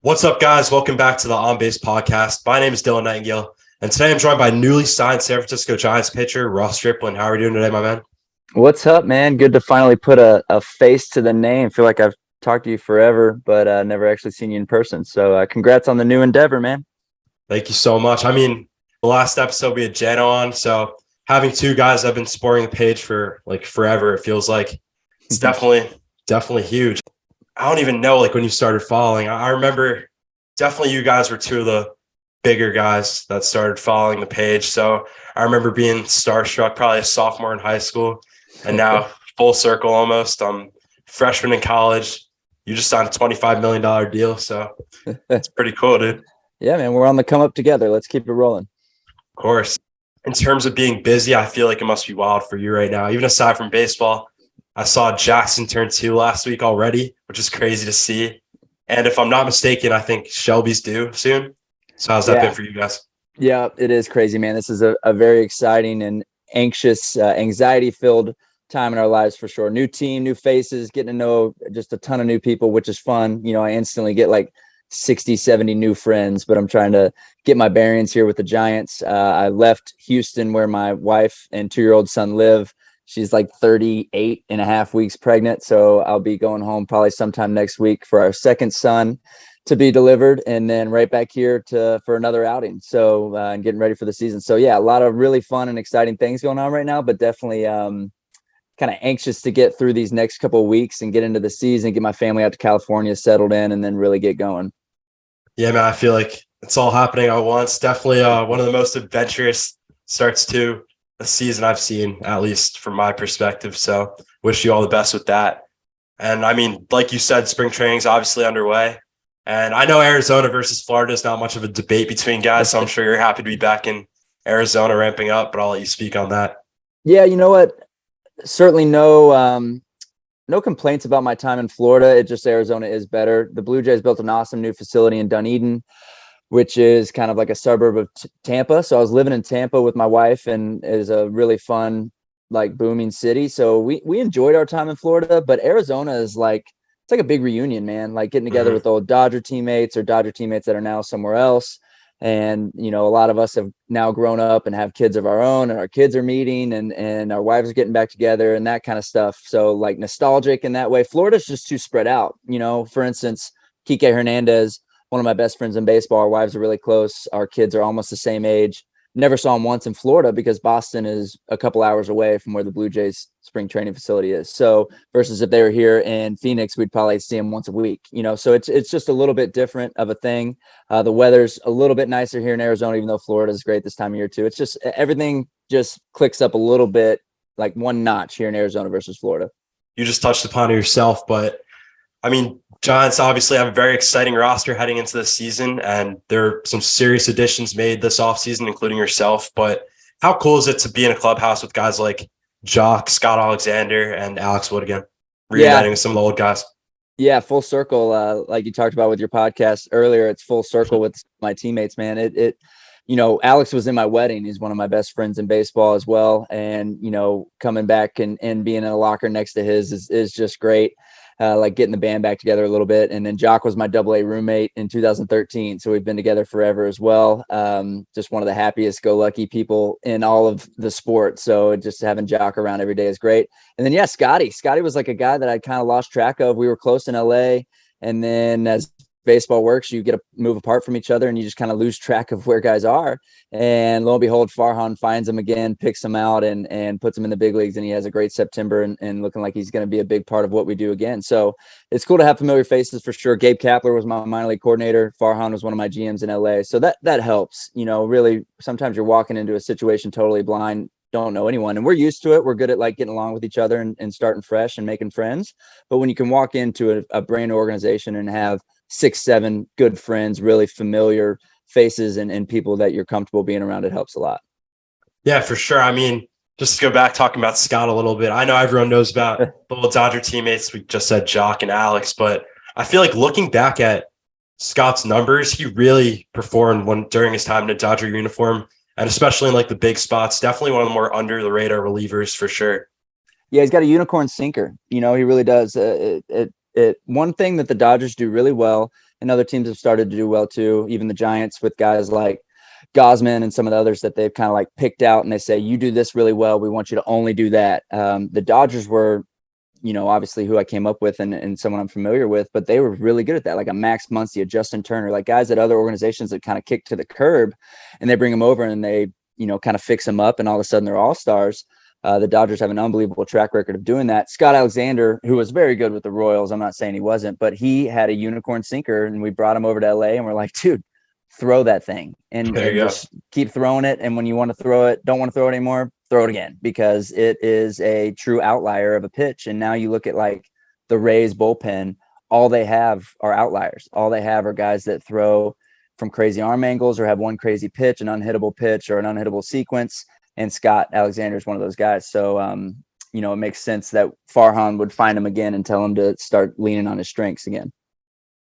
What's up, guys? Welcome back to the On Base podcast. My name is Dylan Nightingale, and today I'm joined by newly signed San Francisco Giants pitcher Ross Stripling. How are you doing today, my man? What's up, man? Good to finally put a face to the name. Feel like I've talked to you forever, but never actually seen you in person. So congrats on the new endeavor, man. Thank you so much. The last episode we had Jano on, so having two guys that have been supporting the page for like forever, it feels like it's definitely huge. I don't even know like when you started following. I remember definitely you guys were two of the bigger guys that started following the page. So I remember being starstruck, probably a sophomore in high school, and now full circle almost. I'm freshman in college. You just signed a $25 million deal, so it's pretty cool, dude. Of Yeah, man, we're on the come up together. Let's keep it rolling. course. In terms of being busy, I feel like it must be wild for you right now. Even aside from baseball, I saw Jackson turn 2 last week already, which is crazy to see. And if I'm not mistaken, I think Shelby's due soon. So how's that been Yeah, for you guys? yeah, it is crazy, man. This is a very exciting and anxious, anxiety-filled time in our lives for sure. New team, new faces, getting to know just a ton of new people, which is fun. I instantly get like 60, 70 new friends, but I'm trying to get my bearings here with the Giants. I left Houston where my wife and 2-year-old son live. She's like 38 and a half weeks pregnant. So I'll be going home probably sometime next week for our second son to be delivered, and then right back here for another outing. So and getting ready for the season. So yeah, a lot of really fun and exciting things going on right now, but definitely kind of anxious to get through these next couple of weeks and get into the season, get my family out to California, settled in, and then really get going. Yeah, man, I feel like it's all happening at once. Definitely one of the most adventurous starts to a season I've seen, at least from my perspective. So wish you all the best with that. And like you said, spring training's obviously underway. And I know Arizona versus Florida is not much of a debate between guys, so I'm sure you're happy to be back in Arizona ramping up, but I'll let you speak on that. Yeah, you know what? Certainly no complaints about my time in Florida. It just Arizona is better. The Blue Jays built an awesome new facility in Dunedin, which is kind of like a suburb of Tampa. So I was living in Tampa with my wife, and it is a really fun, like booming city. So we enjoyed our time in Florida, but Arizona is like it's like a big reunion, man. Like getting together Mhm. with old Dodger teammates or Dodger teammates that are now somewhere else. And a lot of us have now grown up and have kids of our own, and our kids are meeting, and our wives are getting back together and that kind of stuff. So like nostalgic in that way. Florida's just too spread out. For instance, Kike Hernandez, one of my best friends in baseball. Our wives are really close. Our kids are almost the same age. Never saw him once in Florida because Boston is a couple hours away from where the Blue Jays spring training facility is. So versus if they were here in Phoenix, we'd probably see him once a week. So it's just a little bit different of a thing. The weather's a little bit nicer here in Arizona, even though Florida is great this time of year too. It's just everything just clicks up a little bit, like one notch here in Arizona versus Florida. You just touched upon it yourself, but Giants obviously have a very exciting roster heading into the season, and there are some serious additions made this offseason, including yourself. But how cool is it to be in a clubhouse with guys like Jock, Scott Alexander, and Alex Wood again, Yeah, reuniting with some of the old guys? yeah, full circle. Like you talked about with your podcast earlier, it's full circle with my teammates, man. Alex was in my wedding. He's one of my best friends in baseball as well. And, coming back and being in a locker next to his is just great. Like getting the band back together a little bit. And then Jock was my AA roommate in 2013. So we've been together forever as well. Just one of the happiest go lucky people in all of the sport. So just having Jock around every day is great. And then, yeah, Scotty was like a guy that I kind of lost track of. We were close in LA. And then as baseball works, you get to move apart from each other and you just kind of lose track of where guys are. And lo and behold, Farhan finds him again, picks him out and puts him in the big leagues. And he has a great September and looking like he's going to be a big part of what we do again. So it's cool to have familiar faces for sure. Gabe Kapler was my minor league coordinator. Farhan was one of my GMs in LA. So that helps, really sometimes you're walking into a situation totally blind, don't know anyone, and we're used to it. We're good at like getting along with each other and starting fresh and making friends. But when you can walk into a brand new organization and have 6, 7 good friends, really familiar faces and people that you're comfortable being around, it helps a lot. Yeah, for sure. Just to go back talking about Scott a little bit, I know everyone knows about the old Dodger teammates. We just said Jock and Alex, but I feel like looking back at Scott's numbers, he really performed during his time in a Dodger uniform, and especially in like the big spots. Definitely one of the more under the radar relievers for sure. Yeah, he's got a unicorn sinker. He really does. One thing that the Dodgers do really well and other teams have started to do well too. Even the Giants with guys like Gosman and some of the others that they've kind of like picked out, and they say, you do this really well, we want you to only do that. The Dodgers were, obviously who I came up with and someone I'm familiar with, but they were really good at that. Like a Max Muncy, a Justin Turner, like guys at other organizations that kind of kick to the curb, and they bring them over and they, kind of fix them up, and all of a sudden they're all-stars. The Dodgers have an unbelievable track record of doing that. Scott Alexander, who was very good with the Royals, I'm not saying he wasn't, but he had a unicorn sinker, and we brought him over to LA, and we're like, dude, throw that thing and just keep throwing it. And when you want to throw it, don't want to throw it anymore, throw it again, because it is a true outlier of a pitch. And now you look at like the Rays bullpen, all they have are outliers. All they have are guys that throw from crazy arm angles or have one crazy pitch, an unhittable pitch or an unhittable sequence. And Scott Alexander is one of those guys. So, it makes sense that Farhan would find him again and tell him to start leaning on his strengths again.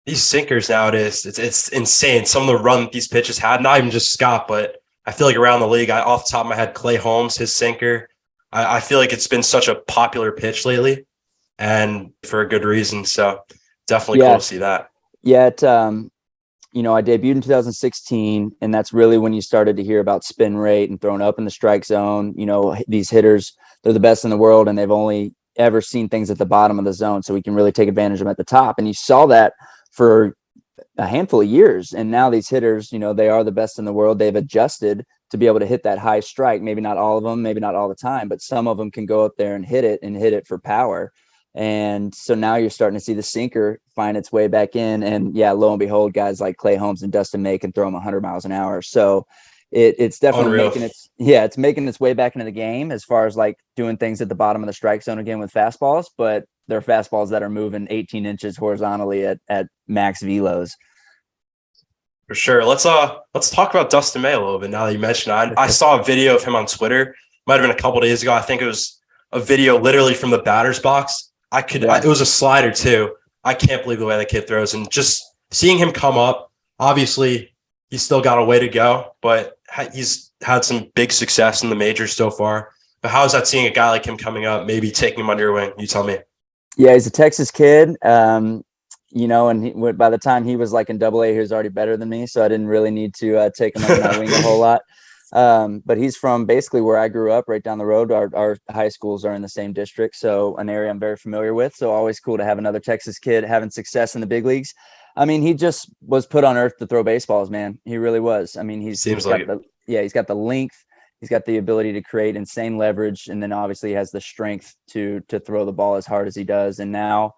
These sinkers nowadays, it's insane. Some of the run these pitches had, not even just Scott, but I feel like around the league, off the top of my head, Clay Holmes, his sinker. I feel like it's been such a popular pitch lately, and for a good reason. So definitely cool to see that. Yeah, I debuted in 2016, and that's really when you started to hear about spin rate and throwing up in the strike zone. These hitters, they're the best in the world, and they've only ever seen things at the bottom of the zone, so we can really take advantage of them at the top. And you saw that for a handful of years. And now these hitters, they are the best in the world. They've adjusted to be able to hit that high strike. Maybe not all of them, maybe not all the time, but some of them can go up there and hit it for power. And so now you're starting to see the sinker find its way back in. And yeah, lo and behold, guys like Clay Holmes and Dustin May can throw them 100 miles an hour. So it's definitely it's making its way back into the game as far as like doing things at the bottom of the strike zone again with fastballs, but they're fastballs that are moving 18 inches horizontally at max velos. For sure. Let's talk about Dustin May a little bit now that you mentioned it. I saw a video of him on Twitter. Might have been a couple of days ago. I think it was a video literally from the batter's box. It was a slider too. I can't believe the way that kid throws, and just seeing him come up, obviously he's still got a way to go, but he's had some big success in the majors so far. But how is that seeing a guy like him coming up, maybe taking him under your wing? You tell me. Yeah, he's a Texas kid, and by the time he was like in AA, he was already better than me, so I didn't really need to take him under my wing a whole lot. But he's from basically where I grew up, right down the road. Our high schools are in the same district, so an area I'm very familiar with. So always cool to have another Texas kid having success in the big leagues. I mean, he just was put on earth to throw baseballs, man. He really was. I mean, he's got the length, he's got the ability to create insane leverage, and then obviously he has the strength to throw the ball as hard as he does. And now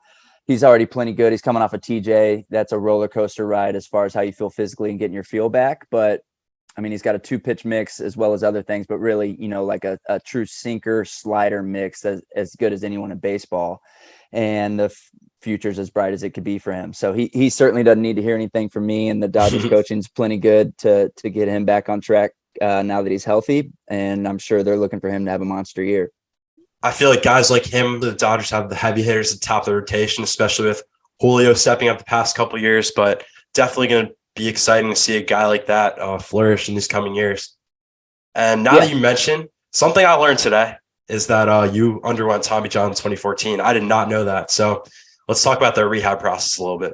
he's already plenty good. He's coming off a TJ. That's a roller coaster ride as far as how you feel physically and getting your feel back. But I mean, he's got a 2-pitch mix as well as other things, but really, like a true sinker slider mix as good as anyone in baseball. And the future's as bright as it could be for him. So he certainly doesn't need to hear anything from me, and the Dodgers coaching's plenty good to get him back on track now that he's healthy. And I'm sure they're looking for him to have a monster year. I feel like guys like him, the Dodgers have the heavy hitters at the top of the rotation, especially with Julio stepping up the past couple of years, but definitely going to be exciting to see a guy like that flourish in these coming years. And now that you mentioned, something I learned today is that you underwent Tommy John in 2014. I did not know that. So let's talk about the rehab process a little bit.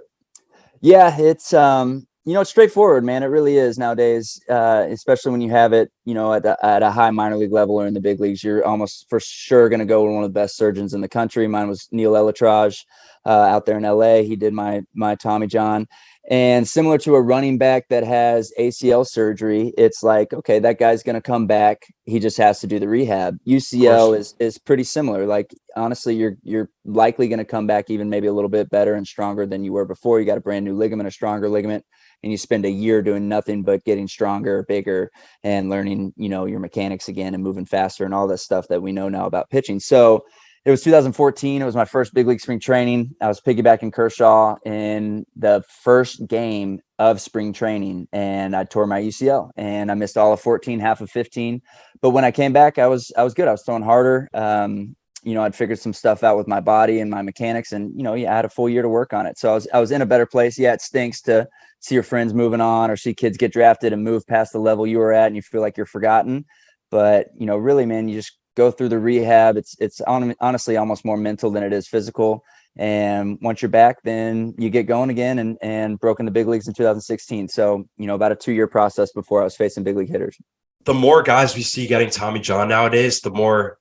Yeah, it's it's straightforward, man. It really is nowadays, especially when you have it, at a high minor league level or in the big leagues. You're almost for sure going to go with one of the best surgeons in the country. Mine was Neil Elatraj out there in LA. He did my Tommy John. And similar to a running back that has ACL surgery, it's like, okay, that guy's going to come back. He just has to do the rehab. UCL is pretty similar. Like, honestly, you're likely going to come back even maybe a little bit better and stronger than you were before. You got a brand new ligament, a stronger ligament, and you spend a year doing nothing but getting stronger, bigger, and learning, your mechanics again and moving faster and all this stuff that we know now about pitching. So it was 2014. It was my first big league spring training. I was piggybacking Kershaw in the first game of spring training, and I tore my UCL, and I missed all of 14, half of 15. But when I came back, I was good. I was throwing harder. I'd figured some stuff out with my body and my mechanics, and I had a full year to work on it. So I was in a better place. Yeah, it stinks to see your friends moving on or see kids get drafted and move past the level you were at, and you feel like you're forgotten. But really, man, you just go through the rehab. It's honestly almost more mental than it is physical. And once you're back, then you get going again, and broke in the big leagues in 2016. So, about a 2-year process before I was facing big league hitters. The more guys we see getting Tommy John nowadays, the more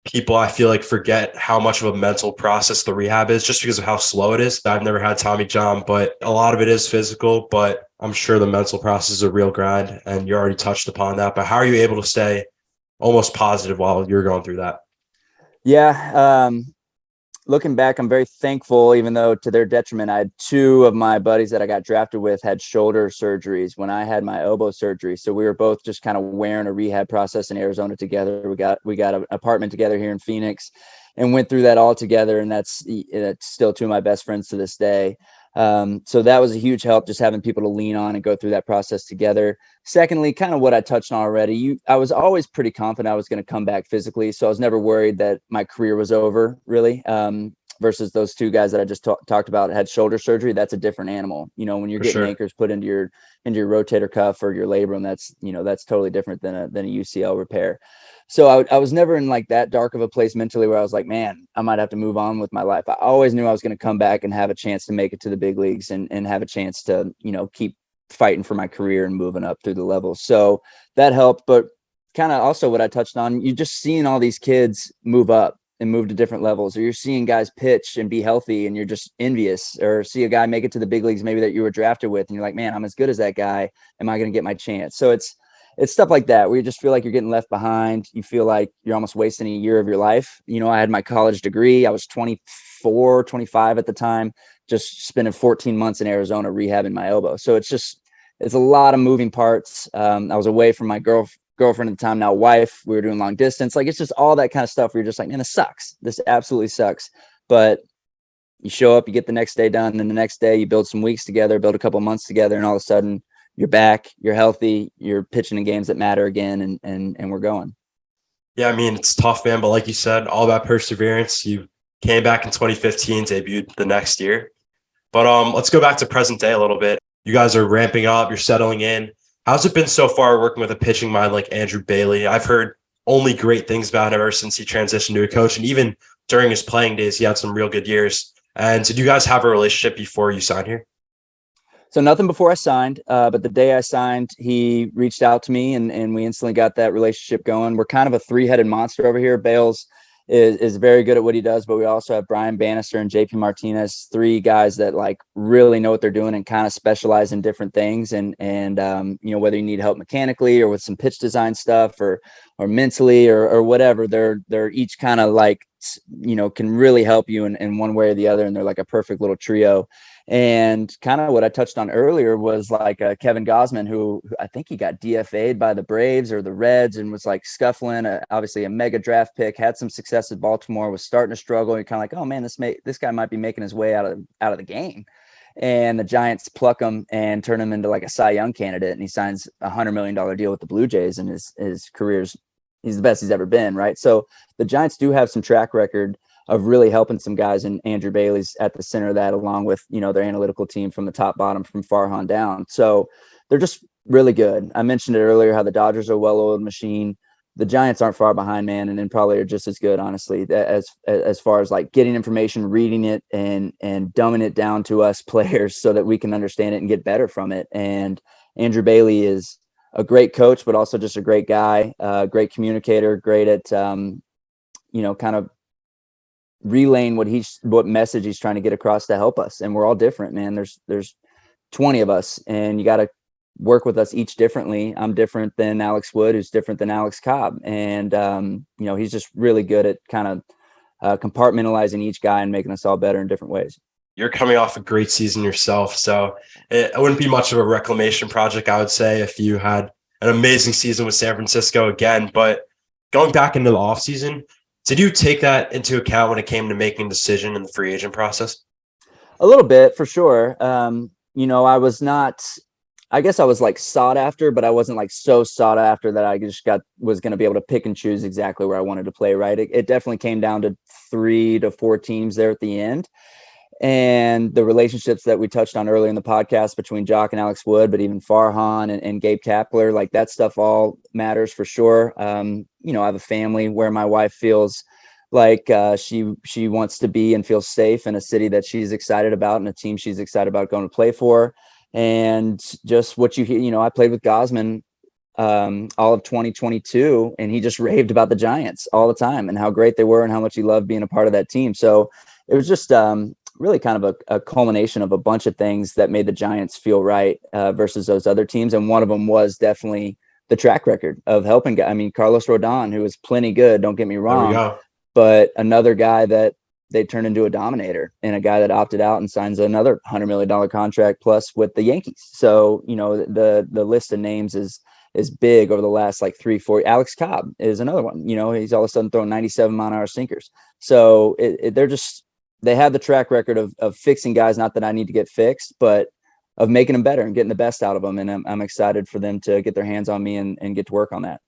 people I feel like forget how much of a mental process the rehab is, just because of how slow it is. I've never had Tommy John, but a lot of it is physical, but I'm sure the mental process is a real grind, and you already touched upon that. But how are you able to stay almost positive while you're going through that? Yeah. Looking back, I'm very thankful, even though to their detriment. I had 2 of my buddies that I got drafted with had shoulder surgeries when I had my elbow surgery. So we were both just kind of wearing a rehab process in Arizona together. We got an apartment together here in Phoenix and went through that all together. And that's still 2 of my best friends to this day. So that was a huge help, just having people to lean on and go through that process together. Secondly, kind of what I touched on already, I was always pretty confident I was going to come back physically. So I was never worried that my career was over, really. Versus those 2 guys that I just talked about had shoulder surgery. That's a different animal. When you're getting anchors put into your rotator cuff or your labrum, that's totally different than a UCL repair. So I was never in like that dark of a place mentally where I was like, man, I might have to move on with my life. I always knew I was going to come back and have a chance to make it to the big leagues and have a chance to, keep fighting for my career and moving up through the levels. So that helped. But kind of also what I touched on, you just seeing all these kids move up and move to different levels, or you're seeing guys pitch and be healthy and you're just envious, or see a guy make it to the big leagues maybe that you were drafted with and you're like, man, I'm as good as that guy. Am I going to get my chance? So it's stuff like that where you just feel like you're getting left behind. You feel like you're almost wasting a year of your life. I had my college degree. I was 24, 25 at the time, just spending 14 months in Arizona rehabbing my elbow. So it's a lot of moving parts. I was away from my girlfriend at the time, now wife. We were doing long distance. Like, it's just all that kind of stuff where you're just like, man, this sucks. This absolutely sucks. But you show up, you get the next day done. And the next day you build some weeks together, build a couple months together. And all of a sudden you're back, you're healthy, you're pitching in games that matter again. And we're going. Yeah. I mean, it's tough, man. But like you said, all about perseverance. You came back in 2015, debuted the next year. But let's go back to present day a little bit. You guys are ramping up, you're settling in. How's it been so far working with a pitching mind like Andrew Bailey? I've heard only great things about him ever since he transitioned to a coach. And even during his playing days, he had some real good years. And did you guys have a relationship before you signed here? So nothing before I signed, but the day I signed, he reached out to me and we instantly got that relationship going. We're kind of a 3-headed monster over here. Bales is very good at what he does, but we also have Brian Bannister and JP Martinez, 3 guys that like really know what they're doing and kind of specialize in different things. And whether you need help mechanically or with some pitch design stuff or mentally or whatever, they're each kind of like, can really help you in one way or the other. And they're like a perfect little trio. And kind of what I touched on earlier was like Kevin Gausman, who I think he got DFA'd by the Braves or the Reds and was like scuffling, obviously a mega draft pick, had some success at Baltimore, was starting to struggle. You're kind of like, oh man, this guy might be making his way out of the game. And the Giants pluck him and turn him into like a Cy Young candidate. And he signs $100 million deal with the Blue Jays, and his career's, he's the best he's ever been. Right. So the Giants do have some track record of really helping some guys, and Andrew Bailey's at the center of that, along with, their analytical team from the top bottom, from Farhan down. So they're just really good. I mentioned it earlier, how the Dodgers are a well-oiled machine. The Giants aren't far behind, man, and then probably are just as good, honestly, as far as like getting information, reading it, and dumbing it down to us players so that we can understand it and get better from it. And Andrew Bailey is a great coach, but also just a great guy, great communicator, great at, kind of relaying what message he's trying to get across to help us. And we're all different, man. There's 20 of us, and you got to work with us each differently. I'm different than Alex Wood, who's different than Alex Cobb. And, he's just really good at kind of compartmentalizing each guy and making us all better in different ways. You're coming off a great season yourself. So it wouldn't be much of a reclamation project, I would say, if you had an amazing season with San Francisco again. But going back into the offseason, did you take that into account when it came to making a decision in the free agent process? A little bit, for sure. I was not, I guess I was like sought after, but I wasn't like so sought after that I just was going to be able to pick and choose exactly where I wanted to play. Right. It definitely came down to 3 to 4 teams there at the end. And the relationships that we touched on earlier in the podcast between Jock and Alex Wood, but even Farhan and Gabe Kapler, like that stuff all matters for sure. I have a family where my wife feels like she wants to be and feel safe in a city that she's excited about and a team she's excited about going to play for. And just what you hear, I played with Gosman all of 2022, and he just raved about the Giants all the time and how great they were and how much he loved being a part of that team. So it was just really kind of a culmination of a bunch of things that made the Giants feel right versus those other teams. And one of them was definitely the track record of helping guys. I mean, Carlos Rodon, who was plenty good, don't get me There we wrong, go. but another guy that they turned into a dominator, and a guy that opted out and signs another $100 million contract plus with the Yankees. So, the list of names is big over the last like 3-4. Alex Cobb is another one. He's all of a sudden throwing 97-mile-an-hour sinkers. So they have the track record of fixing guys. Not that I need to get fixed, but of making them better and getting the best out of them. And I'm excited for them to get their hands on me and get to work on that.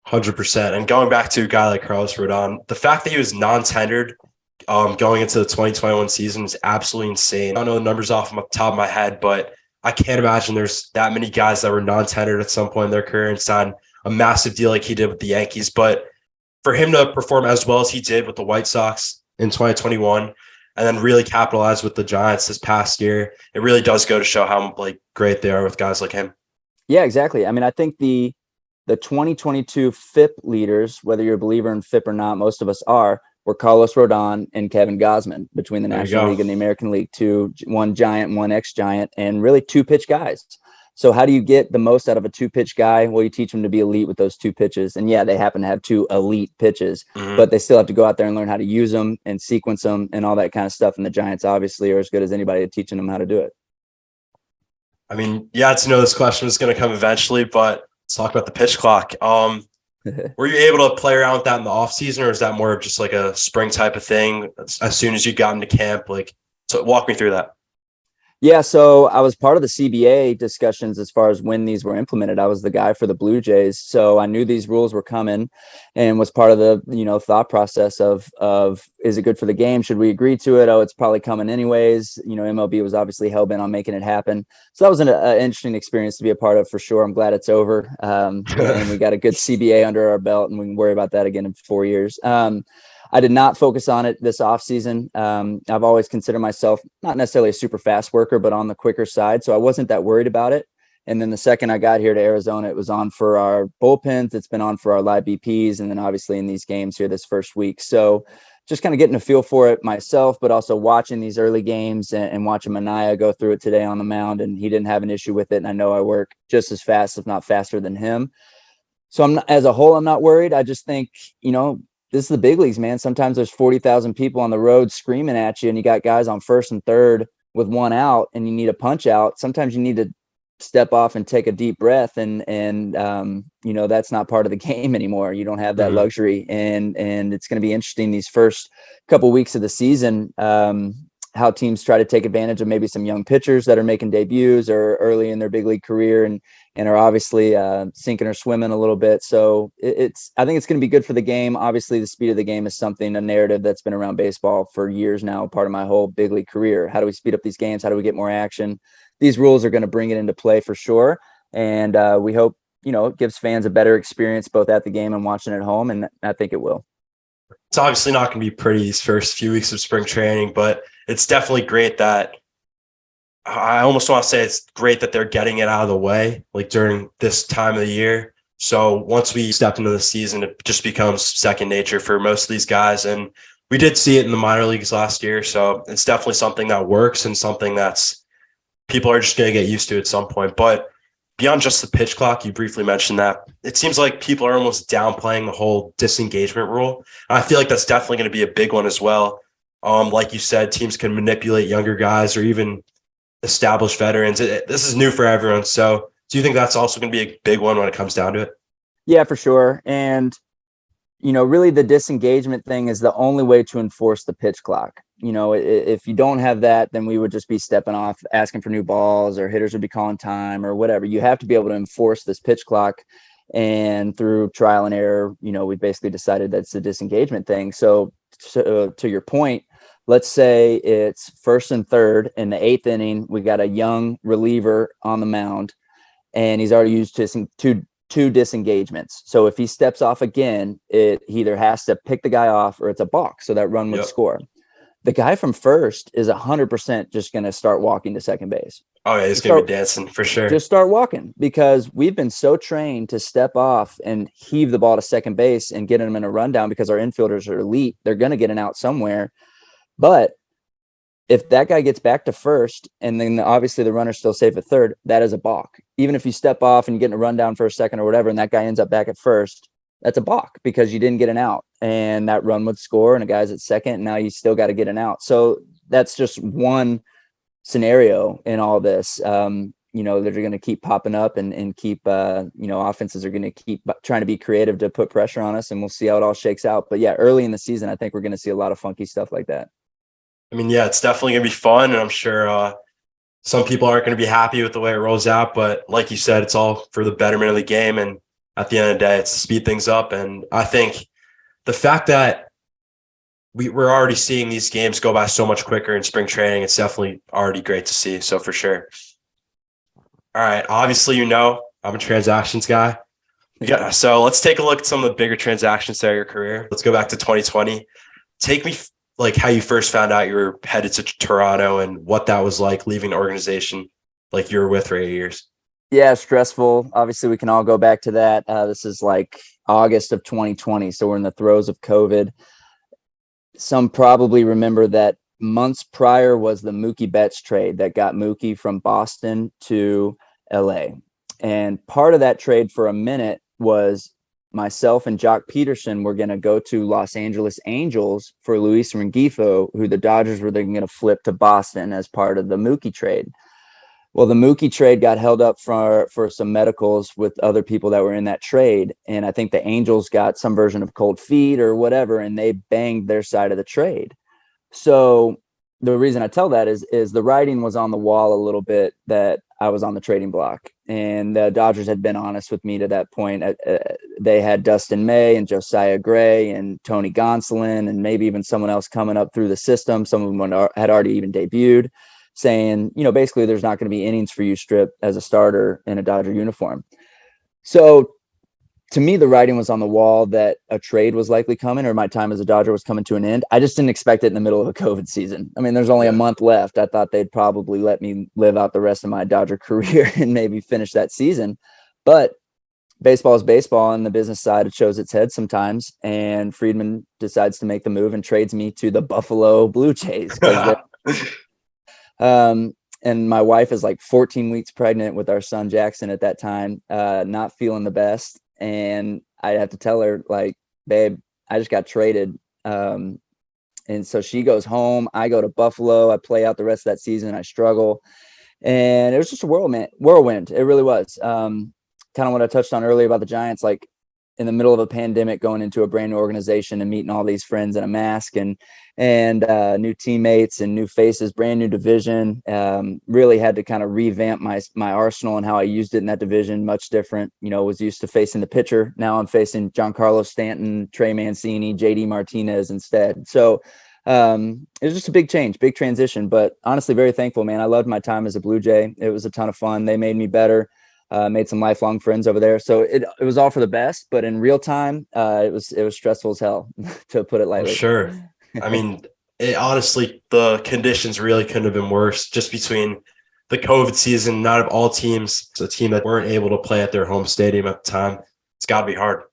100%. And going back to a guy like Carlos Rodon, the fact that he was non-tendered going into the 2021 season is absolutely insane. I don't know the numbers off the top of my head, but I can't imagine there's that many guys that were non-tendered at some point in their career and signed a massive deal like he did with the Yankees. But for him to perform as well as he did with the White Sox in 2021 and then really capitalize with the Giants this past year, it really does go to show how great they are with guys like him. Yeah, exactly. I mean, I think the 2022 FIP leaders, whether you're a believer in FIP or not, most of us are, were Carlos Rodon and Kevin Gausman between the National League and the American League, one giant, one ex-giant, and really two pitch guys. So how do you get the most out of a two pitch guy? Well, you teach them to be elite with those two pitches. And yeah, they happen to have two elite pitches, but they still have to go out there and learn how to use them and sequence them and all that kind of stuff. And the Giants obviously are as good as anybody at teaching them how to do it. I mean, this question is going to come eventually, but let's talk about the pitch clock. Were you able to play around with that in the off season, or is that more of just like a spring type of thing as soon as you got into camp? So walk me through that. Yeah, so I was part of the CBA discussions as far as when these were implemented. I was the guy for the Blue Jays, so I knew these rules were coming, and was part of the thought process of is it good for the game? Should we agree to it? Oh, it's probably coming anyways. MLB was obviously hell bent on making it happen, so that was an interesting experience to be a part of for sure. I'm glad it's over, and we got a good CBA under our belt, and we can worry about that again in 4 years. I did not focus on it this offseason. I've always considered myself not necessarily a super fast worker, but on the quicker side. So I wasn't that worried about it. And then the second I got here to Arizona, it was on for our bullpens. It's been on for our live BPs. And then obviously in these games here this first week. So just kind of getting a feel for it myself, but also watching these early games and watching Manaea go through it today on the mound. And he didn't have an issue with it. And I know I work just as fast, if not faster than him. So as a whole, I'm not worried. I just think, this is the big leagues, man. Sometimes there's 40,000 people on the road screaming at you, and you got guys on first and third with one out, and you need a punch out. Sometimes you need to step off and take a deep breath, and that's not part of the game anymore. You don't have that luxury, and it's going to be interesting these first couple weeks of the season, how teams try to take advantage of maybe some young pitchers that are making debuts or early in their big league career and are obviously sinking or swimming a little bit. So I think it's going to be good for the game. Obviously, the speed of the game is a narrative that's been around baseball for years now, part of my whole big league career. How do we speed up these games? How do we get more action? These rules are going to bring it into play for sure. And we hope, it gives fans a better experience both at the game and watching at home. And I think it will. It's obviously not going to be pretty these first few weeks of spring training, but it's definitely great that I almost want to say it's great that they're getting it out of the way, during this time of the year. So once we step into the season, it just becomes second nature for most of these guys. And we did see it in the minor leagues last year. So it's definitely something that works and something that's people are just going to get used to at some point. But beyond just the pitch clock, you briefly mentioned that it seems like people are almost downplaying the whole disengagement rule. And I feel like that's definitely going to be a big one as well. Like you said, teams can manipulate younger guys or even established veterans. This is new for everyone. So do you think that's also going to be a big one when it comes down to it? Yeah, for sure. And, really the disengagement thing is the only way to enforce the pitch clock. If you don't have that, then we would just be stepping off, asking for new balls, or hitters would be calling time or whatever. You have to be able to enforce this pitch clock. And through trial and error, we basically decided that's the disengagement thing. So to your point, let's say it's first and third in the eighth inning. We got a young reliever on the mound, and he's already used two 2 disengagements. So if he steps off again, he either has to pick the guy off or it's a balk. So that run would score. The guy from first is 100% just going to start walking to second base. Oh yeah, he's going to be dancing for sure. Just start walking, because we've been so trained to step off and heave the ball to second base and get him in a rundown, because our infielders are elite. They're going to get an out somewhere. But if that guy gets back to first, and then obviously the runner's still safe at third, that is a balk. Even if you step off and you get in a rundown for a second or whatever, and that guy ends up back at first, that's a balk, because you didn't get an out, and that run would score, and a guy's at second, and now you still got to get an out. So that's just one scenario in all this. They're going to keep popping up and keep, offenses are going to keep trying to be creative to put pressure on us, and we'll see how it all shakes out. But yeah, early in the season, I think we're going to see a lot of funky stuff like that. I mean, yeah, it's definitely going to be fun, and I'm sure some people aren't going to be happy with the way it rolls out. But like you said, it's all for the betterment of the game, and at the end of the day, it's to speed things up. And I think the fact that we're already seeing these games go by so much quicker in spring training, it's definitely already great to see. So for sure. All right. Obviously, I'm a transactions guy. So let's take a look at some of the bigger transactions throughout your career. Let's go back to 2020. Take me like how you first found out you were headed to Toronto and what that was like leaving an organization like you were with for 8 years. Yeah, stressful. Obviously, we can all go back to that. This is like August of 2020. So we're in the throes of COVID. Some probably remember that months prior was the Mookie Betts trade that got Mookie from Boston to LA. And part of that trade for a minute was myself and Jock Peterson were going to go to Los Angeles Angels for Luis Rengifo, who the Dodgers were then going to flip to Boston as part of the Mookie trade. Well, the Mookie trade got held up for some medicals with other people that were in that trade. And I think the Angels got some version of cold feet or whatever, and they banged their side of the trade. So the reason I tell that is the writing was on the wall a little bit that I was on the trading block. And the Dodgers had been honest with me to that point. They had Dustin May and Josiah Gray and Tony Gonsolin and maybe even someone else coming up through the system. Some of them had already even debuted, saying, basically there's not going to be innings for you, Strip, as a starter in a Dodger uniform. So to me, the writing was on the wall that a trade was likely coming, or my time as a Dodger was coming to an end. I just didn't expect it in the middle of a COVID season. I mean, there's only a month left. I thought they'd probably let me live out the rest of my Dodger career and maybe finish that season. But baseball is baseball, and the business side, it shows its head sometimes. And Friedman decides to make the move and trades me to the Buffalo Blue Jays. And my wife is like 14 weeks pregnant with our son Jackson at that time, not feeling the best. And I have to tell her, like, babe, I just got traded. And so she goes home. I go to Buffalo. I play out the rest of that season. I struggle. And it was just a whirlwind. It really was. Kind of what I touched on earlier about the Giants, like in the middle of a pandemic, going into a brand new organization and meeting all these friends in a mask and new teammates and new faces, brand new division. Really had to kind of revamp my arsenal and how I used it in that division. Much different, was used to facing the pitcher. Now I'm facing Giancarlo Stanton, Trey Mancini, JD Martinez instead. So it was just a big change, big transition, but honestly, very thankful, man. I loved my time as a Blue Jay. It was a ton of fun. They made me better. Made some lifelong friends over there. So it was all for the best, but in real time, it was stressful as hell, to put it lightly. Sure. I mean, honestly, the conditions really couldn't have been worse, just between the COVID season, not of all teams, it's a team that weren't able to play at their home stadium at the time. It's got to be hard.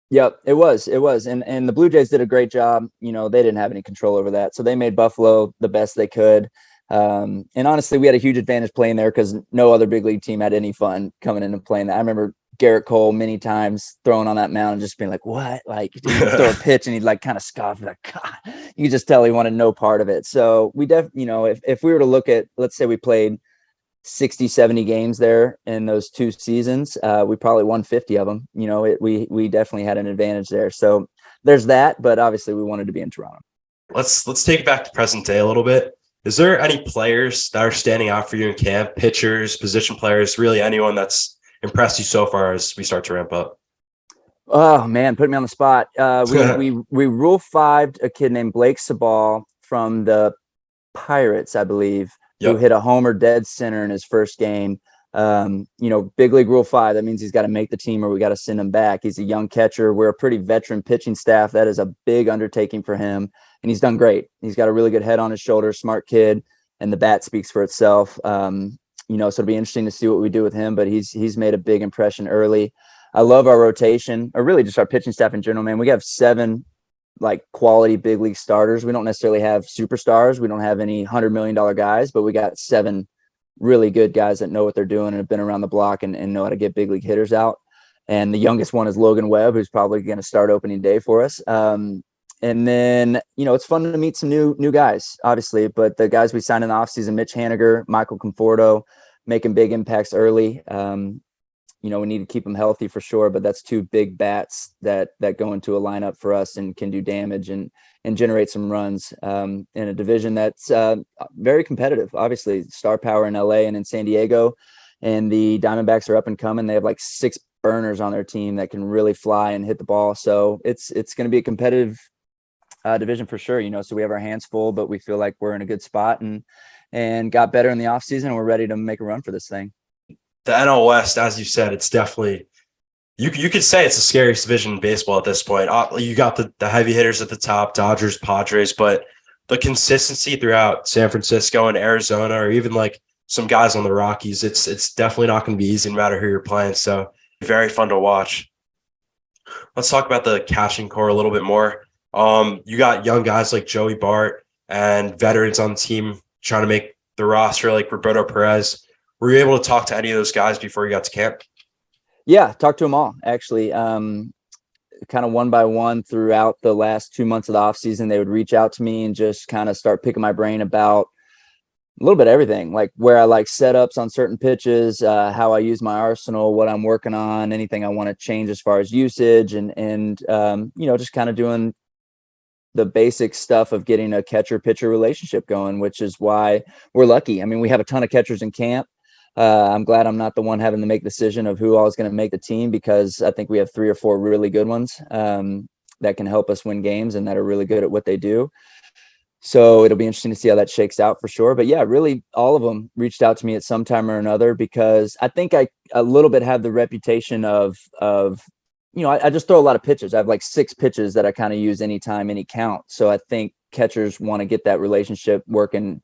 Yep, it was. And the Blue Jays did a great job. They didn't have any control over that. So they made Buffalo the best they could. And honestly, we had a huge advantage playing there because no other big league team had any fun coming in and playing that. I remember Garrett Cole many times throwing on that mound and just being like, what? Like, he'd throw a pitch and he'd like kind of scoff, like, God. You could just tell he wanted no part of it. So we if we were to look at, let's say we played 60, 70 games there in those 2 seasons, we probably won 50 of them. We definitely had an advantage there. So there's that, but obviously we wanted to be in Toronto. Let's take it back to present day a little bit. Is there any players that are standing out for you in camp, pitchers, position players, really anyone that's impressed you so far as we start to ramp up? Oh man, put me on the spot. We Rule 5'd a kid named Blake Sabal from the Pirates, I believe, who hit a homer dead center in his first game. Big league rule 5, that means he's got to make the team or we got to send him back. He's a young catcher. We're a pretty veteran pitching staff. That is a big undertaking for him. And he's done great. He's got a really good head on his shoulders, smart kid, and the bat speaks for itself. So it'll be interesting to see what we do with him, but he's made a big impression early. I love our rotation, or really just our pitching staff in general, man. We have 7 like quality big league starters. We don't necessarily have superstars. We don't have any $100 million guys, but we got 7 really good guys that know what they're doing and have been around the block and know how to get big league hitters out. And the youngest one is Logan Webb, who's probably going to start opening day for us. And then, it's fun to meet some new guys, obviously, but the guys we signed in the offseason, Mitch Haniger, Michael Conforto, making big impacts early. We need to keep them healthy for sure, but that's 2 big bats that go into a lineup for us and can do damage and generate some runs in a division that's very competitive. Obviously, star power in LA and in San Diego, and the Diamondbacks are up and coming. They have like 6 burners on their team that can really fly and hit the ball. So it's going to be a competitive division for sure. So we have our hands full, but we feel like we're in a good spot and got better in the offseason, and we're ready to make a run for this thing. The NL West, as you said, it's definitely you could say it's the scariest division in baseball at this point. You got the heavy hitters at the top, Dodgers, Padres, but the consistency throughout San Francisco and Arizona, or even like some guys on the Rockies, it's definitely not going to be easy no matter who you're playing. So very fun to watch. Let's talk about the catching core a little bit more. You got young guys like Joey Bart and veterans on the team trying to make the roster like Roberto Perez. Were you able to talk to any of those guys before you got to camp? Yeah, talked to them all, actually. Kind of one by one throughout the last 2 months of the offseason, they would reach out to me and just kind of start picking my brain about a little bit of everything, like where I like setups on certain pitches, how I use my arsenal, what I'm working on, anything I want to change as far as usage, and just kind of doing the basic stuff of getting a catcher-pitcher relationship going, which is why we're lucky. I mean, we have a ton of catchers in camp. I'm glad I'm not the one having to make the decision of who all is going to make the team, because I think we have 3 or 4 really good ones that can help us win games and that are really good at what they do. So it'll be interesting to see how that shakes out for sure. But yeah, really all of them reached out to me at some time or another, because I think I a little bit have the reputation of I just throw a lot of pitches. I have like 6 pitches that I kind of use anytime, any count. So I think catchers want to get that relationship working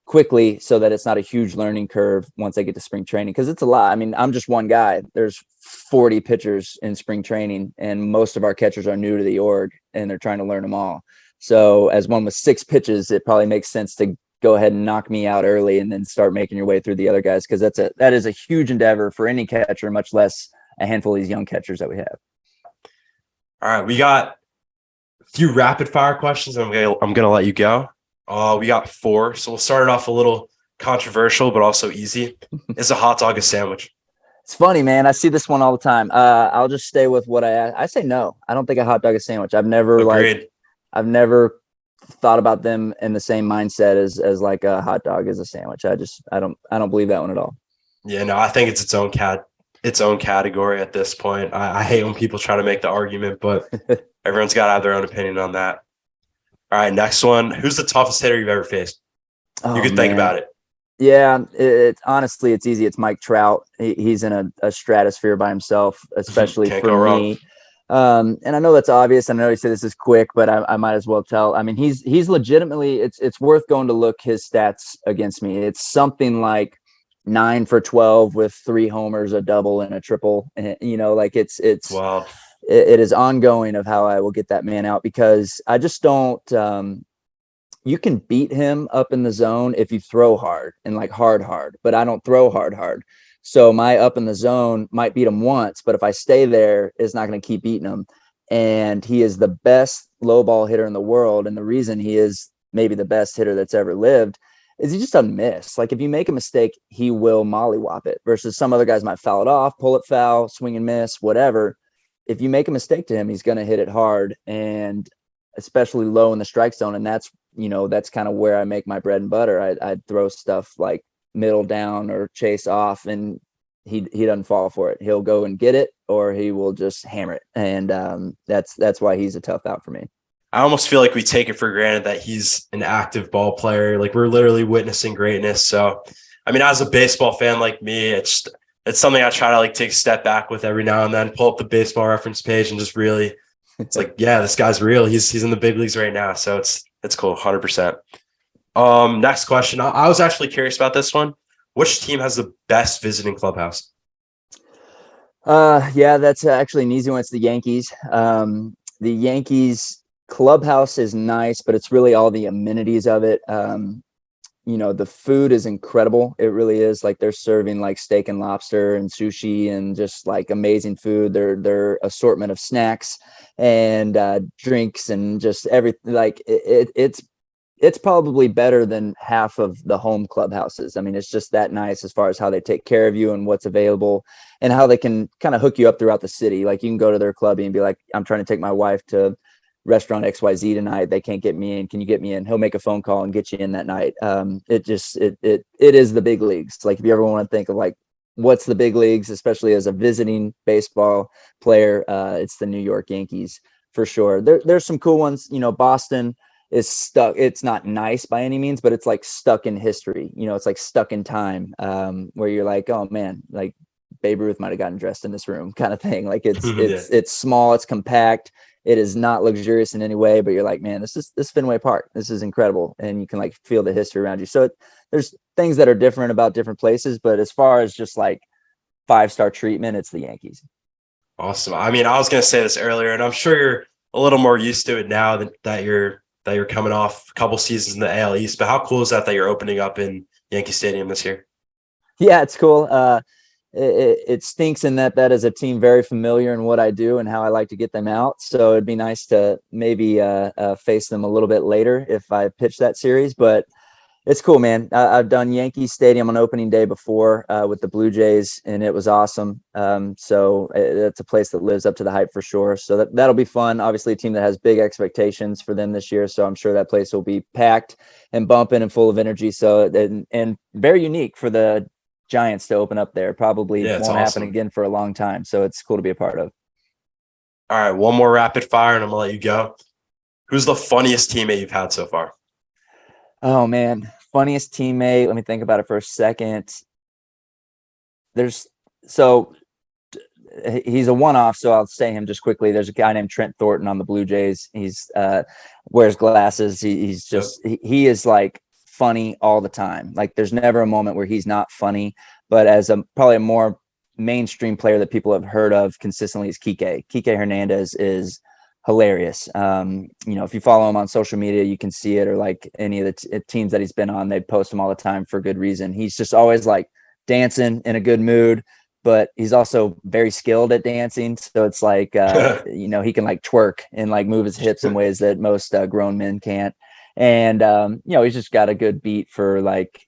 quickly so that it's not a huge learning curve once they get to spring training, because it's a lot. I mean, I'm just one guy. There's 40 pitchers in spring training, and most of our catchers are new to the org and they're trying to learn them all. So as one with 6 pitches, it probably makes sense to go ahead and knock me out early and then start making your way through the other guys, because that is a huge endeavor for any catcher, much less a handful of these young catchers that we have. All right, we got a few rapid fire questions. I'm gonna let you go. We got 4, so we'll start it off a little controversial, but also easy. Is a hot dog a sandwich? It's funny, man. I see this one all the time. I'll just stay with what I say. No, I don't think a hot dog is a sandwich. I've never thought about them in the same mindset as like a hot dog is a sandwich. I don't believe that one at all. Yeah, no, I think it's its own category at this point. I hate when people try to make the argument, but everyone's got to have their own opinion on that. All right, next one. Who's the toughest hitter you've ever faced? You could think about it. Yeah, honestly, it's easy. It's Mike Trout. He's in a stratosphere by himself, especially for me. And I know that's obvious. I know you say this is quick, but I might as well tell. I mean, he's legitimately. It's worth going to look his stats against me. It's something like 9 for 12 with 3 homers, a double, and a triple. Like it's wow. It is ongoing of how I will get that man out, because I just don't. You can beat him up in the zone if you throw hard and like hard, but I don't throw hard. So my up in the zone might beat him once, but if I stay there, it's not going to keep beating him. And he is the best low ball hitter in the world. And the reason he is maybe the best hitter that's ever lived is he just doesn't miss. Like if you make a mistake, he will mollywop it, versus some other guys might foul it off, pull it foul, swing and miss, whatever. If you make a mistake to him, he's going to hit it hard, and especially low in the strike zone. And that's kind of where I make my bread and butter. I'd throw stuff like middle down or chase off, and he doesn't fall for it. He'll go and get it, or he will just hammer it. And that's why he's a tough out for me. I almost feel like we take it for granted that he's an active ball player. Like we're literally witnessing greatness. So I mean, as a baseball fan like me, it's something I try to like take a step back with every now and then, pull up the baseball reference page and just really, it's like, yeah, this guy's real. He's in the big leagues right now. So it's cool. 100%. Next question. I was actually curious about this one. Which team has the best visiting clubhouse? Yeah, that's actually an easy one. It's the Yankees. The Yankees clubhouse is nice, but it's really all the amenities of it. The food is incredible. It really is. Like, they're serving like steak and lobster and sushi and just like amazing food. Their assortment of snacks and drinks and just everything. Like it's probably better than half of the home clubhouses. I mean, it's just that nice as far as how they take care of you and what's available and how they can kind of hook you up throughout the city. Like, you can go to their club and be like, I'm trying to take my wife to restaurant XYZ tonight. They can't get me in. Can you get me in? He'll make a phone call and get you in that night. It is the big leagues. Like, if you ever want to think of like, what's the big leagues, especially as a visiting baseball player, it's the New York Yankees for sure. There's some cool ones. Boston is stuck. It's not nice by any means, but it's like stuck in history. It's like stuck in time, where you're like, oh man, like Babe Ruth might have gotten dressed in this room kind of thing. Like, it's small, it's compact. It is not luxurious in any way, but you're like, man, this Fenway Park. This is incredible. And you can like feel the history around you. So there's things that are different about different places, but as far as just like 5-star treatment, it's the Yankees. Awesome. I mean, I was going to say this earlier, and I'm sure you're a little more used to it now that you're coming off a couple seasons in the AL East, but how cool is that you're opening up in Yankee Stadium this year? Yeah, it's cool. It stinks in that is a team very familiar in what I do and how I like to get them out. So it'd be nice to maybe face them a little bit later if I pitch that series, but it's cool, man. I've done Yankee Stadium on opening day before with the Blue Jays, and it was awesome. So it's a place that lives up to the hype for sure. So that'll be fun. Obviously, a team that has big expectations for them this year. So I'm sure that place will be packed and bumping and full of energy. So and very unique for the Giants to open up there. Probably won't happen again for a long time. So it's cool to be a part of. All right, one more rapid fire, and I'm gonna let you go. Who's the funniest teammate you've had so far? Oh man, funniest teammate. Let me think about it for a second. He's a one-off, so I'll say him just quickly. There's a guy named Trent Thornton on the Blue Jays. He's wears glasses. He's just he is like funny all the time. Like, there's never a moment where he's not funny. But as probably a more mainstream player that people have heard of consistently is Kike. Kike Hernandez is hilarious. If you follow him on social media, you can see it, or like any of the teams that he's been on, they post him all the time for good reason. He's just always like dancing in a good mood, but he's also very skilled at dancing. So it's like, he can like twerk and like move his hips in ways that most grown men can't. And, he's just got a good beat for like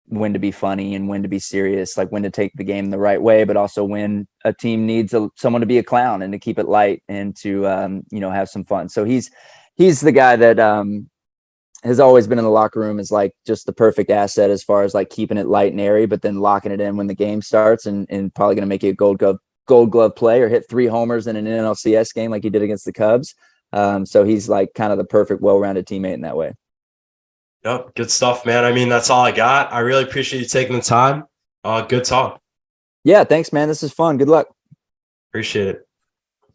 when to be funny and when to be serious, like when to take the game the right way, but also when a team needs someone to be a clown and to keep it light and to, have some fun. So he's the guy that has always been in the locker room as like just the perfect asset as far as like keeping it light and airy, but then locking it in when the game starts and probably going to make you a gold glove play or hit 3 homers in an NLCS game like he did against the Cubs. So he's like kind of the perfect, well-rounded teammate in that way. Yep. Good stuff, man. I mean, that's all I got. I really appreciate you taking the time. Good talk. Yeah. Thanks, man. This is fun. Good luck. Appreciate it.